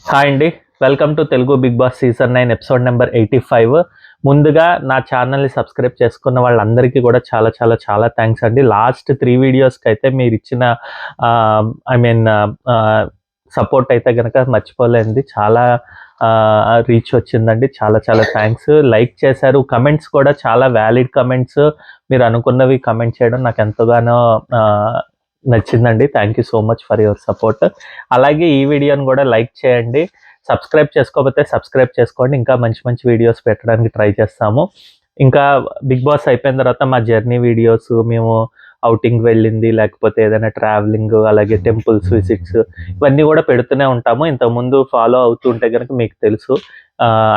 Hi అండి. Welcome to Telugu Bigg Boss season 9 episode number 85. ముందుగా నా ఛానల్‌ని సబ్స్క్రైబ్ చేసుకున్న వాళ్ళందరికీ కూడా చాలా చాలా చాలా థ్యాంక్స్ అండి. లాస్ట్ 3 వీడియోస్‌కైతే మీరిచ్చిన ఐ మీన్ సపోర్ట్ అయితే గనక మర్చిపోలేనిది. చాలా రీచ్ వచ్చిందండి. చాలా చాలా థ్యాంక్స్. లైక్ చేశారు. కమెంట్స్ కూడా చాలా వ్యాలిడ్ కమెంట్స్. మీరు అనుకున్నవి కమెంట్ చేయడం నాకు ఎంతగానో నచ్చిందండి. Thank you so much for your support. అలాగే ఈ వీడియోని కూడా లైక్ చేయండి. సబ్స్క్రైబ్ చేసుకోకపోతే సబ్స్క్రైబ్ చేసుకోండి. ఇంకా మంచి మంచి వీడియోస్ పెట్టడానికి ట్రై చేస్తాము. ఇంకా బిగ్ బాస్ అయిపోయిన తర్వాత మా జర్నీ వీడియోస్, మేము ఔటింగ్ వెళ్ళింది, లేకపోతే ఏదైనా ట్రావెలింగ్, అలాగే టెంపుల్స్ విజిట్స్ ఇవన్నీ కూడా పెడుతూనే ఉంటాము. ఇంతకుముందు ఫాలో అవుతుంటే కనుక మీకు తెలుసు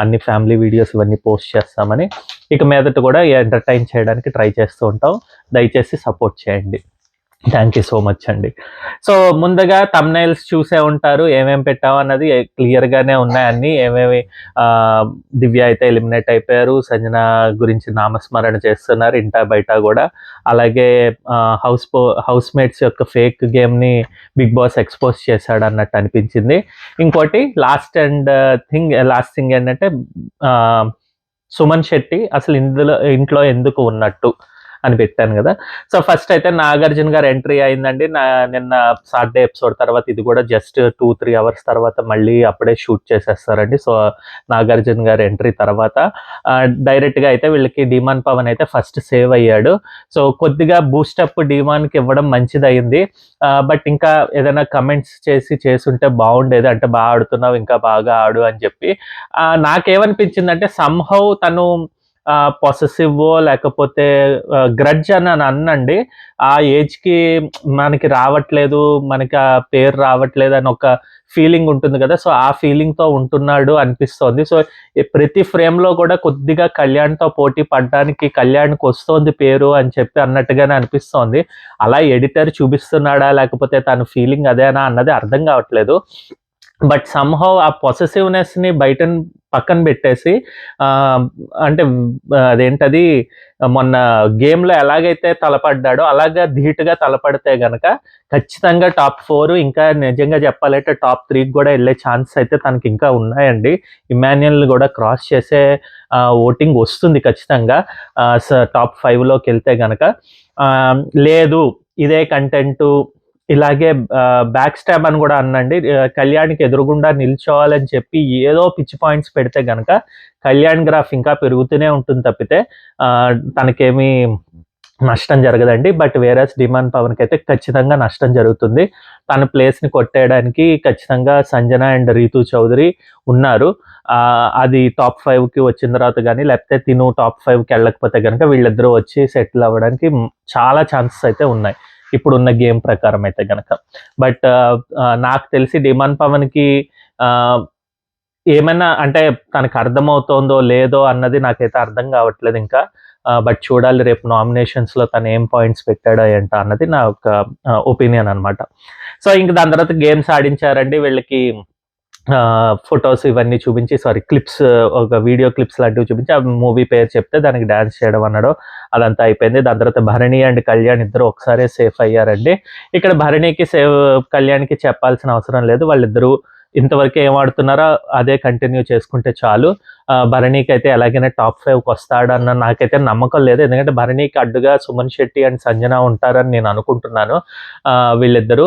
అన్ని ఫ్యామిలీ వీడియోస్ ఇవన్నీ పోస్ట్ చేస్తామని. ఇక మీదట కూడా ఎంటర్టైన్ చేయడానికి ట్రై చేస్తూ ఉంటాం. దయచేసి సపోర్ట్ చేయండి. థ్యాంక్ యూ సో మచ్ అండి. సో ముందుగా థంబ్‌నెయిల్స్ చూసే ఉంటారు. ఏమేమి పెట్టాము అన్నది క్లియర్‌గానే ఉన్నాయి అన్నీ. ఏమేమి దివ్య అయితే ఎలిమినేట్ అయిపోయారు. సంజన గురించి నామస్మరణ చేస్తున్నారు ఇంటా బయట కూడా. అలాగే హౌస్‌మేట్స్ యొక్క ఫేక్ గేమ్‌ని బిగ్ బాస్ ఎక్స్‌పోజ్ చేశాడు అన్నట్టు అనిపించింది. ఇంకోటి లాస్ట్ థింగ్ ఏంటంటే సుమన్ శెట్టి అసలు ఇంట్లో ఎందుకు ఉన్నట్టు అని పెట్టాను కదా. సో ఫస్ట్ అయితే నాగార్జున గారు ఎంట్రీ అయిందండి. నిన్న సాటర్డే ఎపిసోడ్ తర్వాత ఇది కూడా జస్ట్ 2-3 అవర్స్ తర్వాత మళ్ళీ అప్పుడే షూట్ చేసేస్తారండి. సో నాగార్జున గారు ఎంట్రీ తర్వాత డైరెక్ట్గా అయితే వీళ్ళకి డిమాన్ పవన్ అయితే ఫస్ట్ సేవ్ అయ్యాడు. సో కొద్దిగా బూస్టప్ డిమాన్కి ఇవ్వడం మంచిదయింది. బట్ ఇంకా ఏదైనా కమెంట్స్ చేసుంటే బాగుండేది. అంటే బాగా ఆడుతున్నావు, ఇంకా బాగా ఆడు అని చెప్పి. నాకేమనిపించిందంటే సమ్హౌ తను పొసెసివ్ లేకపోతే గ్రడ్జ్ అని అన్నండి. ఆ ఏజ్‌కి మనకి రావట్లేదు, మనకి ఆ పేరు రావట్లేదు అని ఒక ఫీలింగ్ ఉంటుంది కదా. సో ఆ ఫీలింగ్‌తో ఉంటున్నాడు అనిపిస్తోంది. సో ప్రతి ఫ్రేమ్‌లో కూడా కొద్దిగా కళ్యాణ్‌తో పోటీ పడడానికి కళ్యాణ్‌కి వస్తోంది పేరు అని చెప్పి అన్నట్టుగానే అనిపిస్తోంది. అలా ఎడిటర్ చూపిస్తున్నాడా లేకపోతే తన ఫీలింగ్ అదేనా అన్నది అర్థం కావట్లేదు. బట్ సమ్‌హౌ ఆ పొసెసివ్‌నెస్‌ని పక్కన పెట్టేసి అంటే అదేంటది మొన్న గేమ్‌లో ఎలాగైతే తలపడ్డాడో అలాగా ధీటుగా తలపడితే గనక ఖచ్చితంగా టాప్ 4 ఇంకా నిజంగా చెప్పాలంటే టాప్ 3కి కూడా వెళ్ళే ఛాన్స్ అయితే తనకి ఇంకా ఉన్నాయండి. ఇమాన్యుయల్‌ని కూడా క్రాస్ చేసే ఓటింగ్ వస్తుంది ఖచ్చితంగా. టాప్ 5లోకి వెళ్తే గనక. లేదు ఇదే కంటెంటు ఇలాగే బ్యాక్ స్టాబ్ అని కూడా అన్నండి. కళ్యాణ్‌కి ఎదురుగుండా నిల్చోవాలని చెప్పి ఏదో పిచ్చి పాయింట్స్ పెడితే గనక కళ్యాణ్ గ్రాఫ్ ఇంకా పెరుగుతూనే ఉంటుంది తప్పితే తనకేమీ నష్టం జరగదండి. బట్ వేరస్ డిమాన్ పవన్‌కైతే ఖచ్చితంగా నష్టం జరుగుతుంది. తన ప్లేస్‌ని కొట్టేయడానికి ఖచ్చితంగా సంజన అండ్ రీతూ చౌదరి ఉన్నారు. అది టాప్ 5కి వచ్చిన తర్వాత గానీ లేకపోతే తిను టాప్ 5కి వెళ్ళకపోతే గనక వీళ్ళిద్దరూ వచ్చి సెటిల్ అవ్వడానికి చాలా ఛాన్సెస్ అయితే ఉన్నాయి. ఇప్పుడున్న గేమ్ ప్రకారం అయితే గనక. బట్ నాకు తెలిసి డిమాన్ పవన్‌కి ఏమైనా అంటే తనకు అర్థమవుతోందో లేదో అన్నది నాకైతే అర్థం కావట్లేదు ఇంకా. బట్ చూడాలి రేపు నామినేషన్స్‌లో తను ఏం పాయింట్స్ పెట్టాడో ఏంటో అన్నది నా యొక్క ఒపీనియన్ అనమాట. సో ఇంక దాని తర్వాత గేమ్స్ ఆడించారండి. వీళ్ళకి ఫోటోస్ ఇవన్నీ చూపించి క్లిప్స్, ఒక వీడియో క్లిప్స్ లాంటివి చూపించి ఆ మూవీ పేరు చెప్తే దానికి డాన్స్ చేయడం అన్నాడు. అదంతా అయిపోయింది. దాని తర్వాత భరణి అండ్ కళ్యాణ్ ఇద్దరు ఒకసారే సేఫ్ అయ్యారండి. ఇక్కడ భరణికి కళ్యాణ్‌కి చెప్పాల్సిన అవసరం లేదు. వాళ్ళిద్దరూ ఇంతవరకు ఏం ఆడుతున్నారో అదే కంటిన్యూ చేసుకుంటే చాలు. భరణికి అయితే ఎలాగైనా టాప్ 5కి వస్తాడన్న నాకైతే నమ్మకం లేదు. ఎందుకంటే భరణికి అడ్డుగా సుమన్ శెట్టి అండ్ సంజన ఉంటారని నేను అనుకుంటున్నాను. వీళ్ళిద్దరూ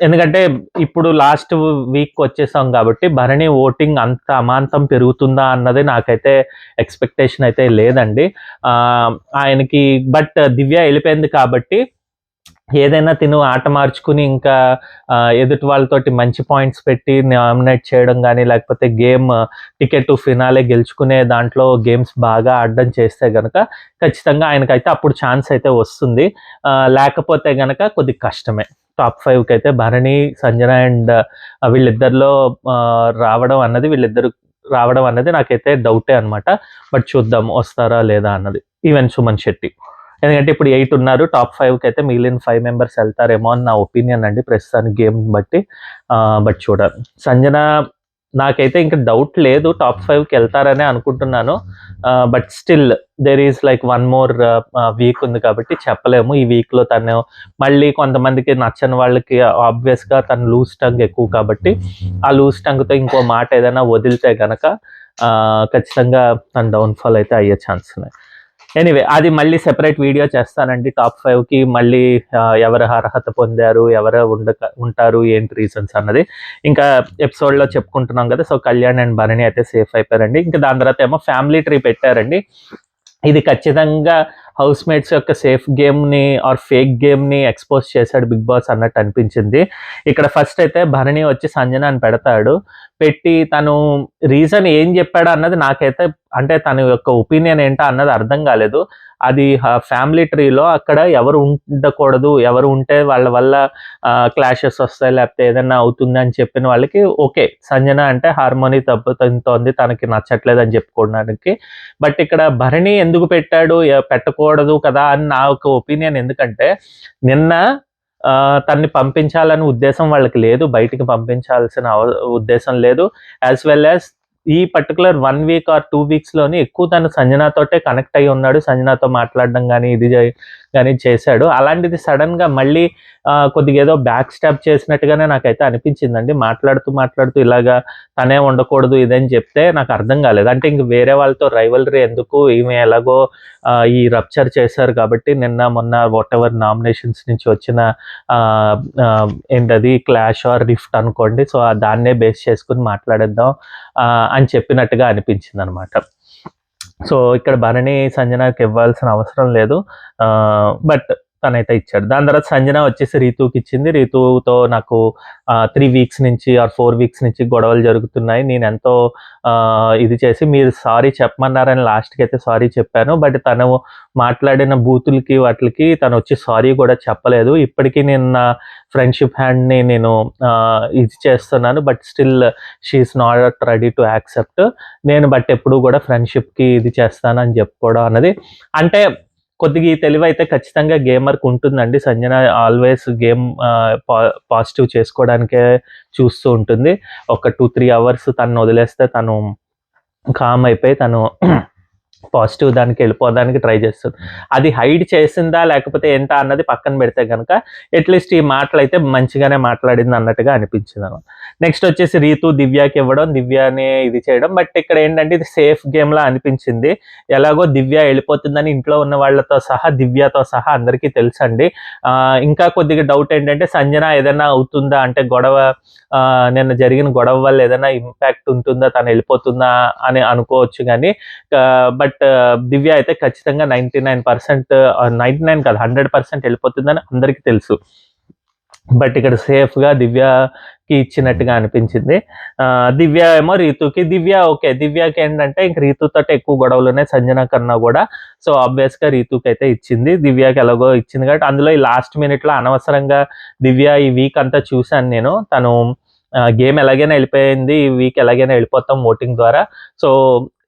ఎందుకంటే ఇప్పుడు లాస్ట్ వీక్ వచ్చేసాం కాబట్టి భరణి ఓటింగ్ అంత అమాంతం పెరుగుతుందా అన్నది నాకైతే ఎక్స్పెక్టేషన్ అయితే లేదండి. ఆయనకి బట్ దివ్య వెళ్ళిపోయింది కాబట్టి ఏదైనా తిను ఆట మార్చుకుని ఇంకా ఎదుటి వాళ్ళతోటి మంచి పాయింట్స్ పెట్టి నామినేట్ చేయడం కానీ లేకపోతే గేమ్ టికెట్ టు ఫినాలే గెలుచుకునే దాంట్లో గేమ్స్ బాగా ఆడడం చేస్తే గనక ఖచ్చితంగా ఆయనకైతే అప్పుడు ఛాన్స్ అయితే వస్తుంది. లేకపోతే గనక కొద్దిగా కష్టమే. టాప్ 5కి అయితే భరణి, సంజన అండ్ వీళ్ళిద్దరిలో వీళ్ళిద్దరు రావడం అన్నది నాకైతే డౌటే అనమాట. బట్ చూద్దాం వస్తారా లేదా అన్నది. ఈవెన్ సుమన్ శెట్టి. ఎందుకంటే ఇప్పుడు 8 ఉన్నారు. టాప్ 5కి అయితే మిగిలిన 5 మెంబర్స్ వెళ్తారేమో అని నా ఒపీనియన్ అండి ప్రస్తుతానికి గేమ్ బట్టి. బట్ చూడాలి. సంజన నాకైతే ఇంకా డౌట్ లేదు టాప్ 5కి వెళ్తారనే అనుకుంటున్నాను. But still there is like 1 more week ఉంది కాబట్టి చెప్పలేము. ఈ వీక్‌లో తను మళ్ళీ కొంతమందికి నచ్చని వాళ్ళకి ఆబ్వియస్‌గా తను లూజ్ టంగ్ ఎక్కువ కాబట్టి, ఆ లూజ్ టంగ్‌తో ఇంకో మాట ఏదైనా వదిలితే గనక ఖచ్చితంగా తను డౌన్‌ఫాల్ అయితే అయ్యే ఛాన్స్ ఉన్నాయి. ఎనీవే అది మళ్ళీ సెపరేట్ వీడియో చేస్తానండి. టాప్ 5కి మళ్ళీ ఎవరు అర్హత పొందారు, ఎవరు ఉంటారు, ఏంటి రీజన్స్ అన్నది. ఇంకా ఎపిసోడ్‌లో చెప్పుకుంటున్నాం కదా! సో, కళ్యాణ్ అండ్ భరణి అయితే సేఫ్ అయిపోయారండి. ఇంకా దాని తర్వాత ఏమో ఫ్యామిలీ ట్రీ పెట్టారండి. ఇది ఖచ్చితంగా హౌస్ మేట్స్ యొక్క సేఫ్ గేమ్‌ని ఆర్ ఫేక్ గేమ్‌ని ఎక్స్‌పోజ్ చేశాడు బిగ్ బాస్ అన్నట్టు అనిపించింది. ఇక్కడ ఫస్ట్ అయితే భరణి వచ్చి సంజనాని పెడతాడు. పెట్టి తను రీజన్ ఏం చెప్పాడు అన్నది నాకైతే అంటే తన యొక్క ఒపీనియన్ ఏంటా అన్నది అర్థం కాలేదు. అది ఫ్యామిలీ ట్రీలో అక్కడ ఎవరు ఉండకూడదు, ఎవరు ఉంటే వాళ్ళ వల్ల క్లాషెస్ వస్తాయి, లేకపోతే ఏదైనా అవుతుంది అని చెప్పిన వాళ్ళకి ఓకే. సంజన అంటే హార్మోనీ దెబ్బతింటోంది, తనకి నచ్చట్లేదు అని చెప్పుకోవడానికి. బట్ ఇక్కడ భరణి ఎందుకు పెట్టాడు, పెట్టకూడదు కదా అని నా ఒక ఒపీనియన్. ఎందుకంటే నిన్న తనని పంపించాలని ఉద్దేశం వాళ్ళకి లేదు. బయటికి పంపించాల్సిన ఉద్దేశం లేదు. యాజ్ వెల్ యాజ్ ఈ పర్టిక్యులర్ 1 వీక్ ఆర్ 2 వీక్స్‌లోని ఎక్కువ తను సంజనాతోటే కనెక్ట్ అయ్యి ఉన్నాడు. సంజనాతో మాట్లాడడం గానీ, ఇది గానీ చేశాడు. అలాంటిది సడెన్‌గా మళ్ళీ కొద్దిగా ఏదో బ్యాక్ స్టాప్ చేసినట్టుగానే నాకైతే అనిపించిందండి. మాట్లాడుతూ ఇలాగా తనే ఉండకూడదు ఇదని చెప్తే నాకు అర్థం కాలేదు. అంటే ఇంక వేరే వాళ్ళతో రైవల్రీ ఎందుకు, ఈమె ఎలాగో ఈ రప్చర్ చేశారు కాబట్టి నిన్న మొన్న వాటెవర్ నామినేషన్స్ నుంచి వచ్చిన ఏంటది క్లాష్ ఆర్ రిఫ్ట్ అనుకోండి. సో, దాన్నే బేస్ చేసుకొని మాట్లాడేద్దాం అని చెప్పినట్టుగా అనిపించిందనమాట. సో, ఇక్కడ భరణి సంజనాకి ఇవ్వాల్సిన అవసరం లేదు. బట్ తనైతే ఇచ్చాడు. దాని తర్వాత సంజన వచ్చేసి రీతూకి ఇచ్చింది. రీతూతో నాకు 3 వీక్స్ నుంచి ఆర్ 4 వీక్స్ నుంచి గొడవలు జరుగుతున్నాయి. నేనెంతో ఇది చేసి మీరు సారీ చెప్పమన్నారని లాస్ట్‌కి అయితే సారీ చెప్పాను. బట్ తను మాట్లాడిన బూతులకి వాటిలకి తను వచ్చి సారీ కూడా చెప్పలేదు. ఇప్పటికీ నేను నా ఫ్రెండ్‌షిప్ హ్యాండ్‌ని నేను ఇది చేస్తున్నాను. But still she is not ready to accept. నేను బట్ ఎప్పుడూ కూడా ఫ్రెండ్‌షిప్‌కి ఇది చేస్తానని చెప్పుకోవడం అన్నది అంటే కొద్దిగా ఈ తెలివైతే ఖచ్చితంగా గేమర్‌కి ఉంటుందండి. సంజన ఆల్వేస్ గేమ్ పాజిటివ్ చేసుకోవడానికే చూస్తూ ఉంటుంది. ఒక 2, 3 అవర్స్ తనను వదిలేస్తే తను కామ్ అయిపోయి తను పాజిటివ్ దానికి వెళ్ళిపోవడానికి ట్రై చేస్తుంది. అది హైడ్ చేసిందా లేకపోతే ఏంటా అన్నది పక్కన పెడితే కనుక అట్లీస్ట్ ఈ మాటలైతే మంచిగానే మాట్లాడింది అన్నట్టుగా అనిపించింది అనమాట. నెక్స్ట్ వచ్చేసి రీతు దివ్యకి ఇవ్వడం, దివ్యని ఇది చేయడం. బట్ ఇక్కడ ఏంటంటే ఇది సేఫ్ గేమ్‌లా అనిపించింది. ఎలాగో దివ్య వెళ్ళిపోతుందని ఇంట్లో ఉన్న వాళ్ళతో సహా, దివ్యతో సహా అందరికీ తెలుసండి. ఇంకా కొద్దిగా డౌట్ ఏంటంటే సంజన ఏదైనా అవుతుందా అంటే గొడవ నిన్న జరిగిన గొడవ వల్ల ఏదైనా ఇంపాక్ట్ ఉంటుందా, తను వెళ్ళిపోతుందా అని అనుకోవచ్చు కానీ బట్ దివ్య అయితే ఖచ్చితంగా 99% 99 కాదు 100% వెళ్ళిపోతుందని అందరికీ తెలుసు. బట్ ఇక్కడ సేఫ్‌గా దివ్యకి ఇచ్చినట్టుగా అనిపించింది. దివ్య ఏమో రీతుకి, దివ్య ఓకే. దివ్యకి ఏంటంటే ఇంక రీతుతోటి ఎక్కువ గొడవలున్నాయి సంజన కన్నా కూడా. సో, ఆబ్వియస్‌గా రీతుకి అయితే ఇచ్చింది. దివ్యకి ఎలాగో ఇచ్చింది కాబట్టి అందులో ఈ లాస్ట్ మినిట్‌లో అనవసరంగా దివ్య ఈ వీక్ అంతా చూశాను నేను. తను గేమ్ ఎలాగైనా వెళ్ళిపోయింది. ఈ వీక్ ఎలాగైనా వెళ్ళిపోతాం ఓటింగ్ ద్వారా. సో,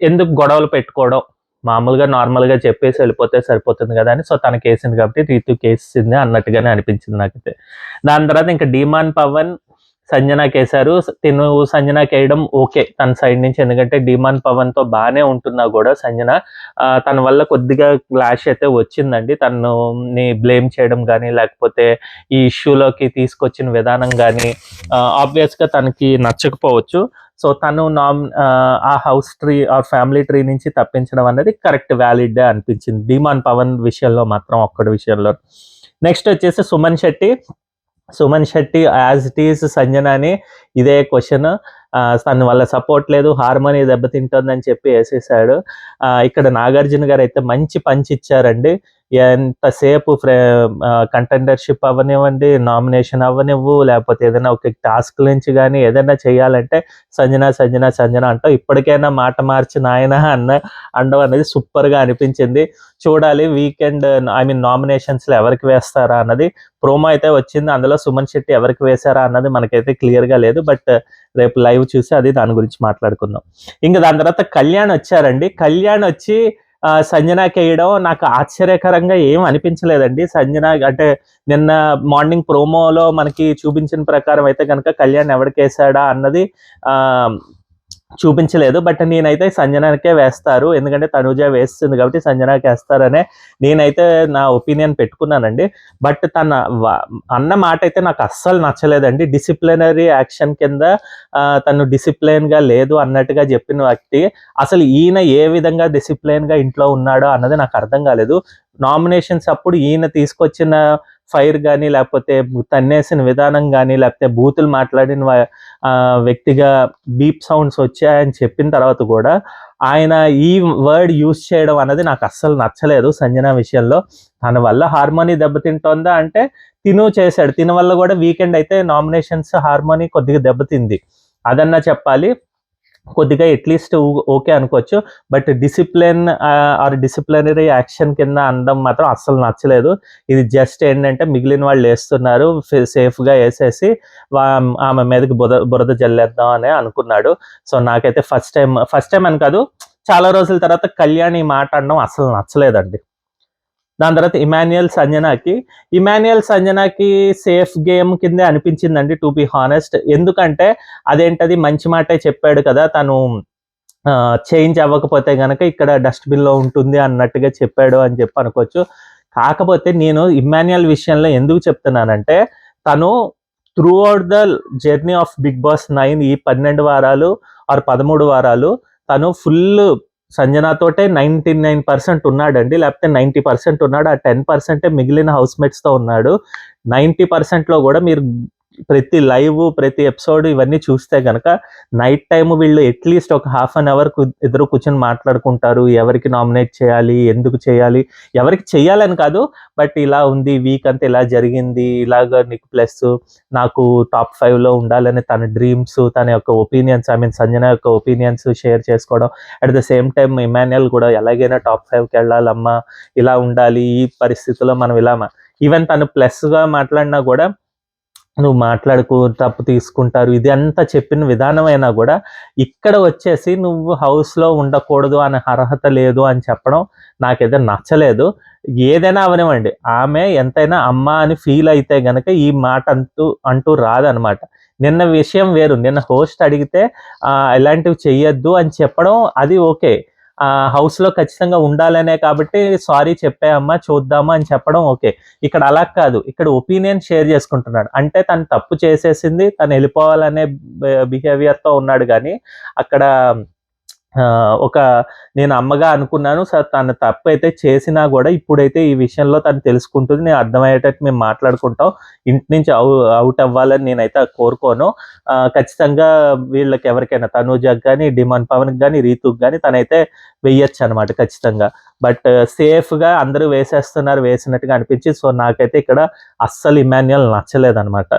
ఎందుకు గొడవలు పెట్టుకోవడం, మామూలుగా నార్మల్‌గా చెప్పేసి వెళ్ళిపోతే సరిపోతుంది కదా అని. సో, తనకేసింది కాబట్టి రీతుకేసింది అన్నట్టుగానే అనిపించింది నాకైతే. దాని తర్వాత ఇంకా డీమాన్ పవన్ సంజనాకేశారు. తిను సంజనాకేయడం ఓకే తన సైడ్ నుంచి. ఎందుకంటే డీమాన్ పవన్‌తో బానే ఉంటున్నా కూడా సంజన తన వల్ల కొద్దిగా క్లాష్ అయితే వచ్చిందండి. తనని బ్లేమ్ చేయడం గానీ, లేకపోతే ఈ ఇష్యూలోకి తీసుకొచ్చిన విధానం గానీ ఆబ్వియస్‌గా తనకి నచ్చకపోవచ్చు. సో, తను ఆ హౌస్ ట్రీ, ఆ ఫ్యామిలీ ట్రీ నుంచి తప్పించడం అనేది కరెక్ట్ వ్యాలిడే అనిపించింది. డీమాన్ పవన్ విషయంలో మాత్రం ఒక్కడి విషయంలో. నెక్స్ట్ వచ్చేసి Suman Shetty as it is సంజనాని ఇదే క్వశ్చన్. తన వల్ల సపోర్ట్ లేదు, హార్మోని దెబ్బతింటుందని చెప్పి వేసేసాడు. ఇక్కడ నాగార్జున గారు అయితే మంచి పంచ్ ఇచ్చారండి. ఎంతసేపు కంటెండర్షిప్ అవ్వనివ్వండి, నామినేషన్ అవ్వనివ్వు, లేకపోతే ఏదైనా ఒక టాస్క్ నుంచి కానీ ఏదైనా చేయాలంటే సంజన అంటావు. ఇప్పటికైనా మాట మార్చి నాయన అనడం అనేది సూపర్గా అనిపించింది. చూడాలి వీకెండ్ నామినేషన్స్లో ఎవరికి వేస్తారా అన్నది. ప్రోమో అయితే వచ్చింది. అందులో సుమన్ శెట్టి ఎవరికి వేశారా అన్నది మనకైతే క్లియర్గా లేదు. బట్ రేపు లైవ్ చూసి దాని గురించి మాట్లాడుకుందాం. ఇంకా దాని తర్వాత కళ్యాణ్ వచ్చారండి. కళ్యాణ్ వచ్చి సంజనాకి వేయడం నాకు ఆశ్చర్యకరంగా ఏం అనిపించలేదండి. సంజన అంటే నిన్న మార్నింగ్ ప్రోమోలో మనకి చూపించిన ప్రకారం అయితే కనుక కళ్యాణ్ ఎవరికేసాడా అన్నది చూపించలేదు. బట్ నేనైతే సంజనాకే వేస్తారు, ఎందుకంటే తనూజ వేస్తుంది కాబట్టి సంజనాకి వేస్తారనే నేనైతే నా ఒపీనియన్ పెట్టుకున్నానండి. బట్ అన్న మాట అయితే నాకు అస్సలు నచ్చలేదండి. డిసిప్లినరీ యాక్షన్ కింద తను డిసిప్లిన్గా లేదు అన్నట్టుగా చెప్పిన వ్యక్తి అసలు ఈయన ఏ విధంగా డిసిప్లిన్గా ఇంట్లో ఉన్నాడో అన్నది నాకు అర్థం కాలేదు. నామినేషన్స్ అప్పుడు ఈయన తీసుకొచ్చిన ఫైర్ కానీ, లేకపోతే తన్నేసిన విధానం కానీ, లేకపోతే బూతులు మాట్లాడిన వ్యక్తిగా బీప్ సౌండ్స్ వచ్చాయని చెప్పిన తర్వాత కూడా ఆయన ఈ వర్డ్ యూజ్ చేయడం అన్నది నాకు అస్సలు నచ్చలేదు. సంజన విషయంలో తన వల్ల హార్మోనీ దెబ్బతింటోందా అంటే చేశాడు. తిన వల్ల కూడా వీకెండ్ అయితే నామినేషన్స్ హార్మోనీ కొద్దిగా దెబ్బతింది, అదన్నా చెప్పాలి. కొద్దిగా అట్లీస్ట్ ఓకే అనుకోవచ్చు. బట్ డిసిప్లినరీ యాక్షన్ కింద అనడం మాత్రం అస్సలు నచ్చలేదు. ఇది జస్ట్ ఏంటంటే మిగిలిన వాళ్ళు వేస్తున్నారు, సేఫ్గా వేసేసి ఆమె మీదకి బురద జల్లేద్దాం అని అనుకున్నాడు. సో నాకైతే ఫస్ట్ టైం అని కాదు, చాలా రోజుల తర్వాత కళ్యాణ్ ఈ మాట అనడం అస్సలు నచ్చలేదండి. దాని తర్వాత ఇమాన్యుయల్ సంజనాకి సేఫ్ గేమ్ కిందే అనిపించిందండి, టు బి హానెస్ట్. ఎందుకంటే అదేంటది మంచి మాటే చెప్పాడు కదా, తను చేంజ్ అవ్వకపోతే గనక ఇక్కడ డస్ట్బిన్లో ఉంటుంది అన్నట్టుగా చెప్పాడు అని చెప్పి అనుకోవచ్చు. కాకపోతే నేను ఇమాన్యుయల్ విషయంలో ఎందుకు చెప్తున్నానంటే తను throughout the journey of Bigg Boss 9 ఈ 12 వారాలు ఆర్ 13 వారాలు తను ఫుల్ సంజనాతోటే 99% ఉన్నాడండి, లేకపోతే 90% ఉన్నాడు. ఆ 10% మిగిలిన హౌస్మేట్స్తో ఉన్నాడు. 90%లో కూడా మీరు ప్రతి లైవ్, ప్రతి ఎపిసోడ్ ఇవన్నీ చూస్తే కనుక నైట్ టైం వీళ్ళు అట్లీస్ట్ ఒక హాఫ్ అన్ అవర్ ఇద్దరు కూర్చొని మాట్లాడుకుంటారు. ఎవరికి నామినేట్ చేయాలి, ఎందుకు చేయాలి, ఎవరికి చేయాలని కాదు, బట్ ఇలా ఉంది, వీక్ అంతా ఇలా జరిగింది, ఇలాగ నీకు ప్లస్ నాకు టాప్ 5లో ఉండాలని తన డ్రీమ్స్, తన యొక్క ఒపీనియన్స్, సంజన యొక్క ఒపీనియన్స్ షేర్ చేసుకోవడం. At the same time Emmanuel కూడా ఎలాగైనా టాప్ 5కి వెళ్ళాలమ్మా, ఇలా ఉండాలి, ఈ పరిస్థితుల్లో మనం ఇలా ఈవెన్ తను ప్లస్గా మాట్లాడినా కూడా నువ్వు మాట్లాడుకో, తప్పు తీసుకుంటారు, ఇది అంతా చెప్పిన విధానమైనా కూడా ఇక్కడ వచ్చేసి నువ్వు హౌస్లో ఉండకూడదు అనే అర్హత లేదు అని చెప్పడం నాకైతే నచ్చలేదు. ఏదైనా అవనివ్వండి, ఆమె ఎంతైనా అమ్మ అని ఫీల్ అయితే గనక ఈ మాట అంటూ రాదనమాట. నిన్న విషయం వేరు, నిన్న హోస్ట్ అడిగితే ఇలాంటివి చెయ్యొద్దు అని చెప్పడం అది ఓకే, హౌస్లో ఖచ్చితంగా ఉండాలనే కాబట్టి సారీ చెప్పాయమ్మా చూద్దామా అని చెప్పడం ఓకే. ఇక్కడ అలా కాదు, ఇక్కడ ఒపీనియన్ షేర్ చేసుకుంటున్నాడు. అంటే తను తప్పు చేసేసింది, తను వెళ్ళిపోవాలనే బిహేవియర్తో ఉన్నాడు. కానీ అక్కడ నేను అమ్మగా అనుకున్నాను, సార్ తను తప్పు అయితే చేసినా కూడా ఇప్పుడైతే ఈ విషయంలో తను తెలుసుకుంటుంది, నేను అర్థమయ్యేటట్టు మేము మాట్లాడుకుంటాం, ఇంటి నుంచి అవుట్ అవ్వాలని నేనైతే కోరుకోను. ఖచ్చితంగా వీళ్ళకి ఎవరికైనా తనూజకి కానీ, డిమాండ్ పవన్కి కానీ, రీతుకి కానీ తనైతే వెయ్యొచ్చు అనమాట ఖచ్చితంగా. బట్ సేఫ్గా అందరూ వేసినట్టుగా అనిపించి, సో నాకైతే ఇక్కడ అస్సలు ఇమాన్యుయల్ నచ్చలేదనమాట.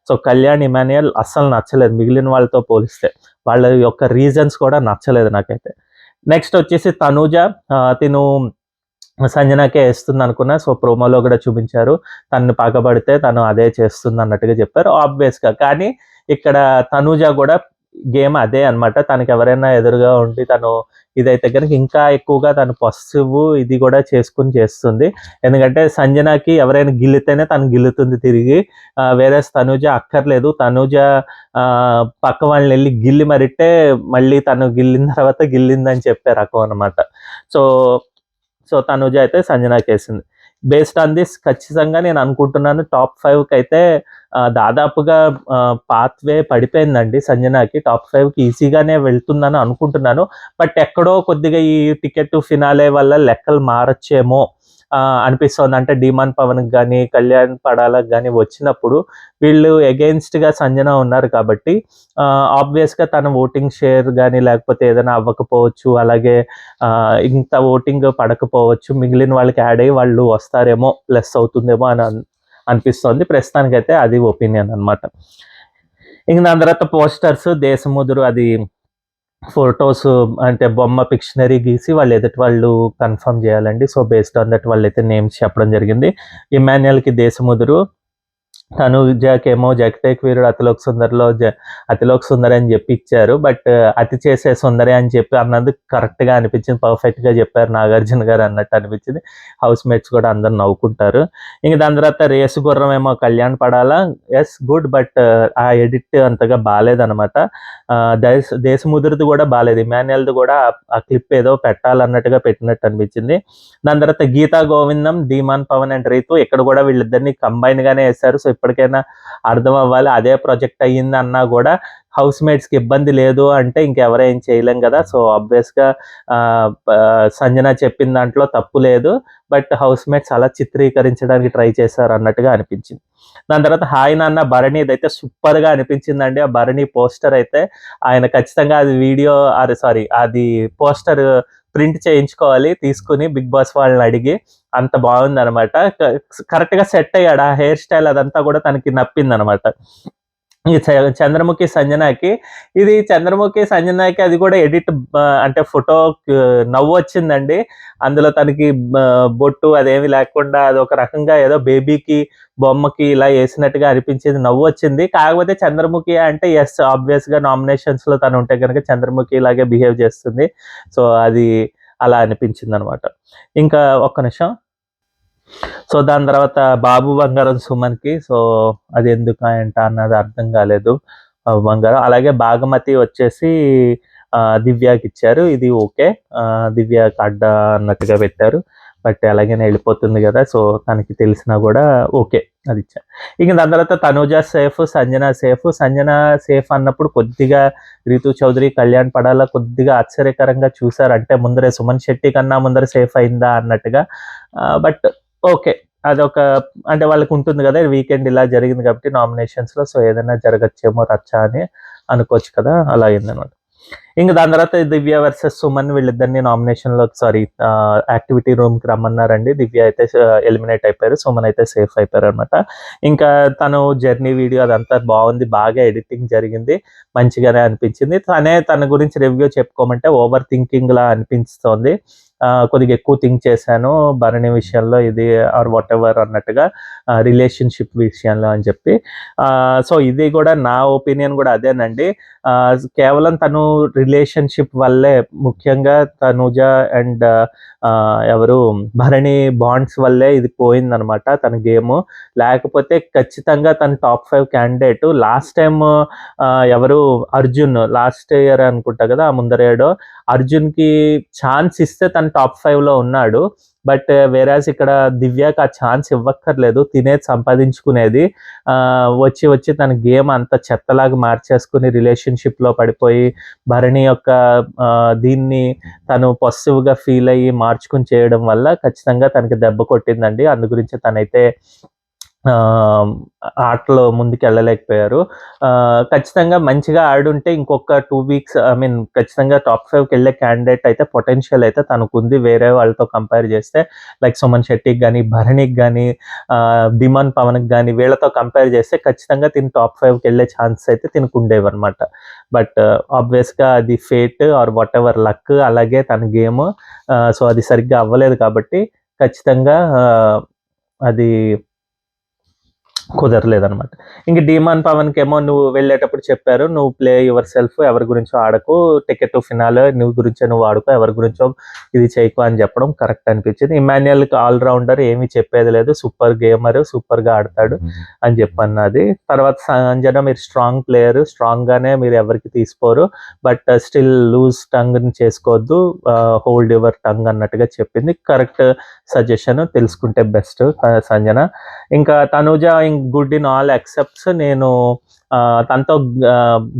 సో కళ్యాణ్, ఇమాన్యుయల్ అస్సలు నచ్చలేదు మిగిలిన వాళ్ళతో పోలిస్తే. వాళ్ళ యొక్క రీజన్స్ కూడా నచ్చలేదు నాకైతే. నెక్స్ట్ వచ్చేసి తనూజ, తిను సంజనాకే వేస్తుంది అనుకున్నా. సో ప్రోమోలో కూడా చూపించారు, తను పగబడితే తను అదే చేస్తుంది అన్నట్టుగా చెప్పారు ఆబ్వియస్గా. కానీ ఇక్కడ తనూజ కూడా గేమ్ అదే అనమాట. తనకి ఎవరైనా ఎదురుగా ఉండి తను ఇదైతే కనుక ఇంకా ఎక్కువగా తను పసుపు ఇది కూడా చేస్తుంది. ఎందుకంటే సంజనాకి ఎవరైనా గిల్లితేనే తను గిల్లుతుంది తిరిగి, వేరే తనూజ అక్కర్లేదు. తనూజ పక్క వాళ్ళని వెళ్ళి గిల్లి మరిట్టే మళ్ళీ తను గిల్లిన తర్వాత గిల్లిందని చెప్పే రకం అనమాట. సో తనూజ అయితే సంజనాకి వేసింది. బేస్డ్ ఆన్ దిస్ ఖచ్చితంగా నేను అనుకుంటున్నాను టాప్ 5కి అయితే దాదాపుగా పాత్వే పడిపోయిందండి సంజనాకి. టాప్ 5కి ఈజీగానే వెళ్తుందని అనుకుంటున్నాను. బట్ ఎక్కడో కొద్దిగా ఈ టికెట్ ఫినాలే వల్ల లెక్కలు మారచ్చేమో అనిపిస్తుంది. అంటే డిమాండ్ పవన్కి కానీ, కళ్యాణ్ పడాలకు కానీ వచ్చినప్పుడు వీళ్ళు ఎగెయిన్స్ట్గా సంజన ఉన్నారు కాబట్టి ఆబ్వియస్గా తన ఓటింగ్ షేర్ కానీ లేకపోతే ఏదైనా అవ్వకపోవచ్చు, అలాగే ఇంత ఓటింగ్ పడకపోవచ్చు, మిగిలిన వాళ్ళకి యాడ్ అయ్యి వాళ్ళు వస్తారేమో, ప్లస్ అవుతుందేమో అని అనిపిస్తుంది. ప్రస్తుతానికైతే అది ఒపీనియన్ అనమాట. ఇంక దాని తర్వాత పోస్టర్స్, దేశముదురు అది ఫొటోస్ అంటే బొమ్మ పిక్షనరీ గీసి వాళ్ళు ఎదుటి వాళ్ళు కన్ఫర్మ్ చేయాలండి. సో బేస్డ్ ఆన్ దట్ వాళ్ళైతే నేమ్స్ చెప్పడం జరిగింది. ఇమాన్యుయల్కి దేశముదురు, తనూజకేమో 'జగదేక వీరుడు అతిలోక సుందరి'లో అతిలోక సుందరి అని చెప్పి ఇచ్చారు. బట్ అతి చేసే సుందరి అని చెప్పి అన్నది కరెక్ట్‌గా అనిపించింది. పర్ఫెక్ట్‌గా చెప్పారు నాగార్జున గారు అన్నట్టు అనిపించింది. హౌస్ మేట్స్ కూడా అందరూ నవ్వుకుంటారు. ఇంక దాని తర్వాత రేసు గుర్రం ఏమో కళ్యాణ్ పడాలా. Yes good. బట్ ఆ ఎడిట్ అంతగా బాలేదనమాట. దేశముదురుది కూడా బాలేదు. ఇమాన్యుయల్‌ది కూడా ఆ క్లిప్ ఏదో పెట్టాలన్నట్టుగా పెట్టినట్టు అనిపించింది. దాని తర్వాత గీతా గోవిందం, ధీమాన్ పవన్ అండ్ రీతు ఇక్కడ కూడా వీళ్ళిద్దరిని కంబైన్ గానే వేశారు. సో ఇప్పటికైనా అర్థం అవ్వాలి. అదే ప్రాజెక్ట్ అయ్యింది అన్నా కూడా హౌస్ మేట్స్కి ఇబ్బంది లేదు అంటే ఇంకెవరో ఏం చేయలేం కదా. సో ఆబ్వియస్గా సంజన చెప్పిన దాంట్లో తప్పు లేదు. బట్ హౌస్ మేట్స్ అలా చిత్రీకరించడానికి ట్రై చేశారు అన్నట్టుగా అనిపించింది. దాని తర్వాత హాయ్ నాన్న భరణిది అయితే సూపర్గా అనిపించిందండి. ఆ భరణి పోస్టర్ అయితే ఆయన ఖచ్చితంగా అది వీడియో అది పోస్టర్ ప్రింట్ చేయించుకోవాలి తీసుకుని బిగ్ బాస్ వాళ్ళని అడిగి. అంత బాగుందనమాట. కరెక్ట్‌గా సెట్ అయ్యాడు. ఆ హెయిర్ స్టైల్ అదంతా కూడా తనకి నప్పిందనమాట. ఈ చంద్రముఖి సంజనాకి ఇది చంద్రముఖి సంజనాకి అది కూడా ఎడిట్ అంటే ఫోటో నవ్వొచ్చిందండి. అందులో తనకి బొట్టు అదేమి లేకుండా అదొక రకంగా ఏదో బేబీకి బొమ్మకి ఇలా వేసినట్టుగా అనిపించింది. నవ్వొచ్చింది. కాకపోతే చంద్రముఖి అంటే యెస్ ఆబ్వియస్‌గా నామినేషన్స్‌లో తను ఉంటే గనుక చంద్రముఖి లాగే బిహేవ్ చేస్తుంది. సో అది అలా అనిపించిందనమాట. ఇంకా ఒక్క నిమిషం. సో దాని తర్వాత బాబు బంగారం సుమన్‌కి సో అది ఎందుకా ఏంటా అన్నది అర్థం కాలేదు. బాబు బంగారం. అలాగే భాగమతి వచ్చేసి దివ్యకిచ్చారు. ఇది ఓకే. దివ్యకి అడ్డ అన్నట్టుగా పెట్టారు. బట్ ఎలాగైనా వెళ్ళిపోతుంది కదా. సో తనకి తెలిసినా కూడా ఓకే అది ఇచ్చారు. ఇక దాని తర్వాత Tanuja safe, Sanjana safe. Sanjana safe అన్నప్పుడు కొద్దిగా రీతు చౌదరి, కళ్యాణ్ పడాలా కొద్దిగా ఆశ్చర్యకరంగా చూసారు. అంటే ముందరే సుమన్ శెట్టి కన్నా ముందర సేఫ్ అయిందా అన్నట్టుగా. But okay. అదొక అంటే వాళ్ళకి ఉంటుంది కదా. వీకెండ్ ఇలా జరిగింది కాబట్టి నామినేషన్స్‌లో సో ఏదైనా జరగచ్చేమో రచ్చ అని అనుకోవచ్చు కదా. అలా అయిందనమాట. ఇంక దాని తర్వాత దివ్య వర్సెస్ సుమన్ వీళ్ళిద్దరిని యాక్టివిటీ రూమ్‌కి రమ్మన్నారండి. దివ్య అయితే ఎలిమినేట్ అయిపోయారు. సుమన్ అయితే సేఫ్ అయిపోయారనమాట. ఇంకా తను జర్నీ వీడియో అదంతా బాగుంది. బాగా ఎడిటింగ్ జరిగింది. మంచిగానే అనిపించింది. తన గురించి రివ్యూ చెప్పుకోమంటే ఓవర్ థింకింగ్‌లా అనిపిస్తోంది. కొద్దిగా ఎక్కువ థింక్ చేశాను భరణి విషయంలో ఇది ఆర్ వాటెవర్ అన్నట్టుగా రిలేషన్‌షిప్ విషయంలో అని చెప్పి. సో ఇది కూడా నా ఒపీనియన్ కూడా అదేనండి. కేవలం తను రిలేషన్‌షిప్ వల్లే ముఖ్యంగా తనూజ అండ్ ఎవరు భరణి బాండ్స్ వల్లే ఇది పోయిందనమాట తన గేము. లేకపోతే ఖచ్చితంగా తను టాప్ 5 క్యాండిడేట్. లాస్ట్ టైమ్ ఎవరు అర్జున్ లాస్ట్ ఇయర్ అనుకుంటా కదా. ముందరేడో అర్జున్‌కి ఛాన్స్ ఇస్తే తను టాప్ 5లో ఉన్నాడు. బట్ వేరాజ్ ఇక్కడ దివ్యకి ఆ ఛాన్స్ ఇవ్వక్కర్లేదు. తినేది సంపాదించుకునేది. వచ్చి తన గేమ్ అంతా చెత్తలాగా మార్చేసుకుని రిలేషన్‌షిప్‌లో పడిపోయి భరణి యొక్క దీన్ని తను పొసెసివ్‌గా ఫీల్ అయ్యి మార్చుకుని చేయడం వల్ల ఖచ్చితంగా తనకి దెబ్బ కొట్టిందండి. అందు గురించి తనైతే ఆటలో ముందుకెళ్ళలేకపోయారు. ఖచ్చితంగా మంచిగా ఆడుంటే ఇంకొక 2 వీక్స్ ఖచ్చితంగా టాప్ 5కి వెళ్ళే క్యాండిడేట్ అయితే పొటెన్షియల్ అయితే తనకుంది. వేరే వాళ్ళతో కంపేర్ చేస్తే లైక్ సుమన్ శెట్టికి కానీ, భరణికి కానీ, ధీమాన్ పవన్‌కి కానీ వీళ్ళతో కంపేర్ చేస్తే ఖచ్చితంగా తిను టాప్ 5కి వెళ్ళే ఛాన్సెస్ అయితే తినకుండేవన్నమాట. బట్ ఆబ్వియస్‌గా అది ఫేట్ ఆర్ వాటెవర్ లక్ అలాగే తన గేమ్. సో అది సరిగ్గా అవ్వలేదు కాబట్టి ఖచ్చితంగా అది కుదరలేదనమాట. ఇంక ధీమాన్ పవన్‌కేమో నువ్వు వెళ్ళేటప్పుడు చెప్పారు. నువ్వు ప్లే యువర్ సెల్ఫ్ ఎవరి గురించో ఆడకు. టికెట్ టు ఫినాలే నువ్వు గురించే నువ్వు ఆడుకో. ఎవరి గురించో ఇది చేయకు అని చెప్పడం కరెక్ట్ అనిపించింది. ఇమాన్యుయల్‌కి ఆల్ రౌండర్ ఏమీ చెప్పేది లేదు. సూపర్ గేమర్ సూపర్‌గా ఆడతాడు అని చెప్పన్నది. తర్వాత సంజన మీరు స్ట్రాంగ్ ప్లేయర్. స్ట్రాంగ్‌గానే మీరు ఎవరికి తీసిపోరు. బట్ స్టిల్ లూజ్ టంగ్‌ని చేసుకోవద్దు. హోల్డ్ యువర్ టంగ్ అన్నట్టుగా చెప్పింది. Correct suggestion. తెలుసుకుంటే బెస్ట్ సంజన. ఇంకా Tanuja good in all accepts నేను తనతో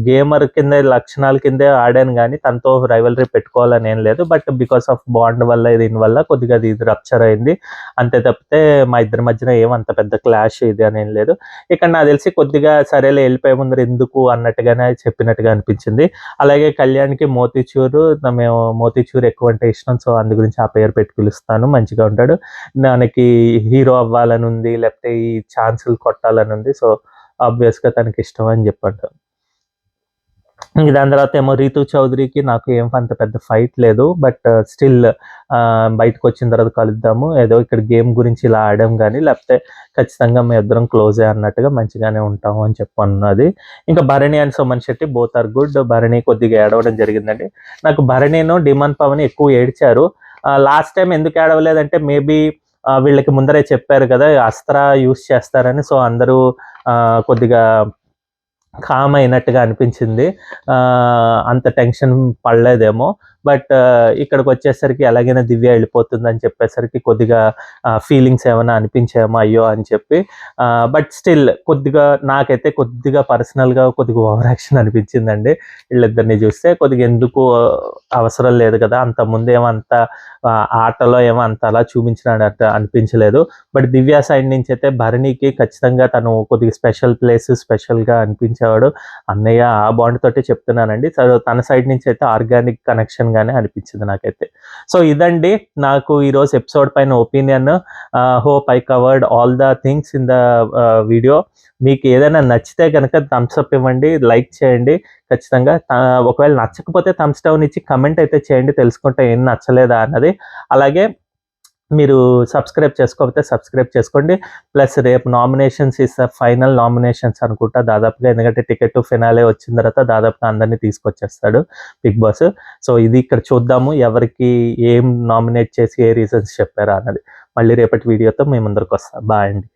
గేమర్ కింద లక్షణాల కిందే ఆడాను కానీ తనతో రైవలరీ పెట్టుకోవాలని ఏం లేదు. బట్ బికాస్ ఆఫ్ బాండ్ వల్ల దీనివల్ల కొద్దిగా ఇది రప్చర్ అయింది. అంతే తప్పితే మా ఇద్దరి మధ్యన ఏమంత పెద్ద క్లాష్ ఇది అని ఏం లేదు. ఇక్కడ నాకు తెలిసి కొద్దిగా సరేలే వెళ్ళిపోయే ముందర ఎందుకు అన్నట్టుగానే చెప్పినట్టుగా అనిపించింది. అలాగే కళ్యాణ్కి మేము మోతీచూర్ ఎక్కువ అంటే ఇష్టం. సో అందు గురించి ఆ పేరు పెట్టి పిలుస్తాను. మంచిగా ఉంటాడు. దానికి హీరో అవ్వాలని ఉంది లేకపోతే ఈ ఛాన్సులు కొట్టాలని ఉంది. సో ఆబ్వియస్‌గా తనకి ఇష్టం అని చెప్పంటారు. ఇంక దాని తర్వాత ఏమో రీతూ చౌదరికి నాకు ఏం అంత పెద్ద ఫైట్ లేదు. బట్ స్టిల్ బయటకు వచ్చిన తర్వాత కలుద్దాము, ఏదో ఇక్కడ గేమ్ గురించి ఇలా ఆడాం కానీ లేకపోతే ఖచ్చితంగా మేము ఇద్దరం క్లోజే అన్నట్టుగా మంచిగానే ఉంటాము అని చెప్పి అన్నది. ఇంకా Bharani and Suman Shetty both are good. Bharani కొద్దిగా ఏడవడం జరిగిందండి. నాకు భరణిను డిమాండ్ పవన్ ఎక్కువ ఏడ్చారు. లాస్ట్ టైం ఎందుకు ఏడవలేదంటే మేబీ వీళ్ళకి ముందరే చెప్పారు కదా అస్త్ర యూస్ చేస్తారని. సో అందరూ కొద్దిగా కామ్ అయినట్టుగా అనిపించింది. అంత టెన్షన్ పడలేదేమో. బట్ ఇక్కడికి వచ్చేసరికి ఎలాగైనా దివ్య వెళ్ళిపోతుందని చెప్పేసరికి కొద్దిగా ఫీలింగ్స్ ఏమైనా అనిపించామో అయ్యో అని చెప్పి. బట్ స్టిల్ కొద్దిగా నాకైతే కొద్దిగా పర్సనల్గా కొద్దిగా ఓవర్ యాక్షన్ అనిపించిందండి వీళ్ళిద్దరిని చూస్తే. కొద్దిగా ఎందుకు అవసరం లేదు కదా, అంత ముందేమంత ఆటలో ఏమో అంత అలా చూపించినట్టు అనిపించలేదు. బట్ దివ్య సైడ్ నుంచి అయితే భరణికి ఖచ్చితంగా తను కొద్దిగా స్పెషల్ ప్లేస్ స్పెషల్గా అనిపించేవాడు. అన్నయ్య ఆ బాండ్ తోటి చెప్తున్నానండి. సో తన సైడ్ నుంచి అయితే ఆర్గానిక్ కనెక్షన్ గానే అనిపించింది నాకైతే. సో ఇదండి నాకు ఈరోజు ఎపిసోడ్ పైన opinion. Hope I covered all the things in the video. మీకు ఏదైనా నచ్చితే కనుక థమ్స్ అప్ ఇవ్వండి, లైక్ చేయండి ఖచ్చితంగా. ఒకవేళ నచ్చకపోతే థమ్స్ డౌన్ ఇచ్చి కమెంట్ అయితే చేయండి, తెలుసుకుంటే ఏం నచ్చలేదా అన్నది. అలాగే మీరు సబ్స్క్రైబ్ చేసుకోకపోతే సబ్స్క్రైబ్ చేసుకోండి. ప్లస్ రేపు నామినేషన్స్ ఫైనల్ నామినేషన్స్ అనుకుంటా దాదాపుగా, ఎందుకంటే టికెట్ టు ఫినాలే వచ్చిన తర్వాత దాదాపుగా అందరినీ తీసుకొచ్చేస్తాడు బిగ్ బాస్. సో ఇది ఇక్కడ చూద్దాము ఎవరికి ఏం నామినేట్ చేసి ఏ రీజన్స్ చెప్పారా అన్నది. మళ్ళీ రేపటి వీడియోతో మేము ముందరికి వస్తాం. బాయ్ అండి.